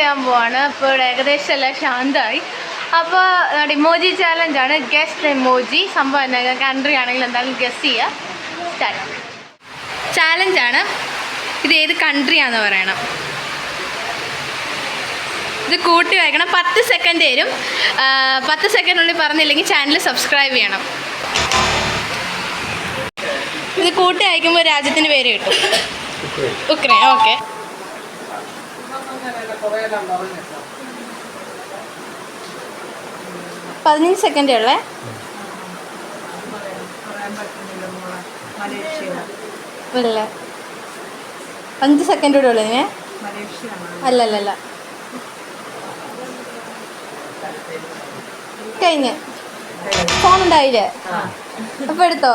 ചെയ്യാൻ പോവാണ്. അപ്പോൾ ഇവിടെ ഏകദേശം എല്ലാം ശാന്തമായി. അപ്പോൾ ഇമോജി ചാലഞ്ചാണ്. Guest emoji. സംഭവം എന്നാ കൺട്രി ആണെങ്കിൽ എന്തായാലും ഗസ് ചെയ്യുക. സ്റ്റാർട്ട്. ചാലഞ്ചാണ്. ഇത് ഏത് കൺട്രിയാണെന്ന് പറയണം. ഇത് കൂട്ടി വായിക്കണം. 10 സെക്കൻഡ് തരും. 10 സെക്കൻഡിനുള്ളിൽ പറഞ്ഞില്ലെങ്കിൽ ചാനൽ സബ്സ്ക്രൈബ് ചെയ്യണം. ഇത് കൂട്ടി വായിക്കുമ്പോൾ രാജ്യത്തിൻ്റെ പേര് കിട്ടും. ഉക്രൈൻ. ഓക്കെ. 15 സെക്കൻഡേ ഉള്ളേ. ഇല്ല, 5 സെക്കൻഡ് കൂടെ ഉള്ളു ഇതിനെ. അല്ലല്ല, കഴിഞ്ഞ്. ഫോൺ ഉണ്ടായില്ലേ? അപ്പൊ എടുത്തോ.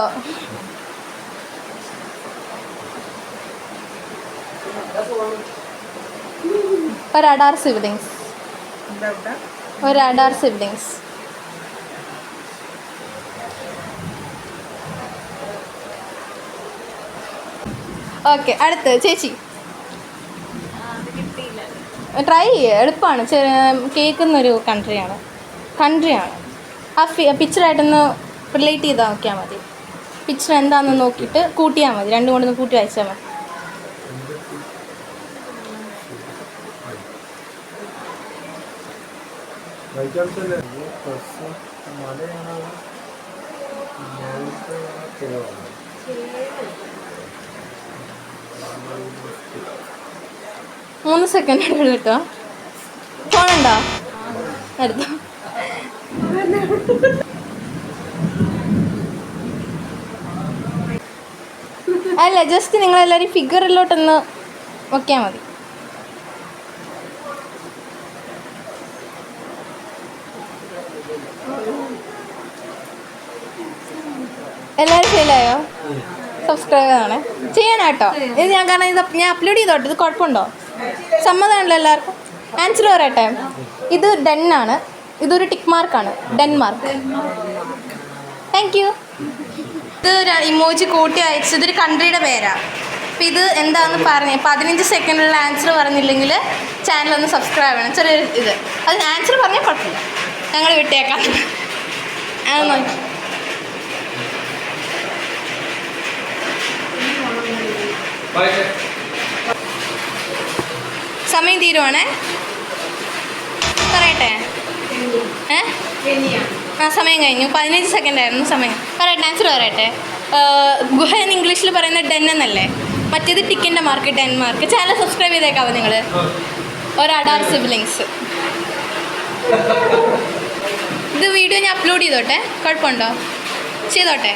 ഒരു അഡാർ സിബ്ലിങ്സ്. ഓക്കെ, അടുത്ത് ചേച്ചി. ട്രൈ ചെയ്യുക, എളുപ്പമാണ്. കേൾക്കുന്നൊരു കൺട്രിയാണ്. ആ പിക്ചറായിട്ടൊന്ന് റിലേറ്റ് ചെയ്താൽ നോക്കിയാൽ മതി. പിക്ചർ എന്താണെന്ന് നോക്കിയിട്ട് കൂട്ടിയാൽ മതി. രണ്ടും കൊണ്ടൊന്ന് കൂട്ടി വായിച്ചാൽ മതി. മൂന്ന് സെക്കൻഡ് എടുത്തോ. ഫോണുണ്ടോ? എടുത്തോ. അല്ല, ജസ്റ്റ് നിങ്ങളെല്ലാവരും ഫിഗറിലോട്ടൊന്ന് നോക്കിയാൽ മതി. എല്ലാവരും ഫെയിലായോ? സബ്സ്ക്രൈബ് ആണ് ചെയ്യാനാട്ടോ. ഇത് ഞാൻ കാരണം ഞാൻ അപ്ലോഡ് ചെയ്തോട്ടെ. ഇത് കുഴപ്പമുണ്ടോ? സമ്മതമാണല്ലോ എല്ലാവർക്കും. ആൻസർ പറയട്ടെ. ഇത് ഡെന്നാണ്. ഇതൊരു ടിക്ക് മാർക്കാണ്. ഡെൻമാർക്ക്. Thank you. ഇത് ഇമോജി കൂട്ടി അയച്ചത്. ഇതൊരു കൺട്രിയുടെ പേരാണ്. അപ്പം ഇത് എന്താണെന്ന് പറഞ്ഞ് 15 സെക്കൻഡിലുള്ള ആൻസർ പറഞ്ഞില്ലെങ്കിൽ ചാനലൊന്ന് സബ്സ്ക്രൈബ് ചെയ്യണം. ചെറിയൊരു ഇത്. അത് ആൻസർ പറഞ്ഞാൽ കുഴപ്പമില്ല, ഞങ്ങൾ വിട്ടേക്കാം. നോക്കി. സമയം തീരുവാണേ. പറയട്ടെ. സമയം കഴിഞ്ഞു. 15 സെക്കൻഡ് ആയിരുന്നു സമയം. പറയട്ടെ, ആൻസർ പറയട്ടെ. ഗുഹ എന്ന് ഇംഗ്ലീഷിൽ പറയുന്നത് ഡെൻ എന്നല്ലേ? മറ്റേത് ടിക്കിൻ്റെ മാർക്ക്, ഡെൻമാർക്ക്. ചാനൽ സബ്സ്ക്രൈബ് ചെയ്തേക്കാവോ നിങ്ങൾ? ഒരു അഡാർ സിബ്ലിങ്സ്. ഇത് വീഡിയോ ഞാൻ അപ്ലോഡ് ചെയ്തോട്ടെ? കുഴപ്പമുണ്ടോ? ചെയ്തോട്ടെ.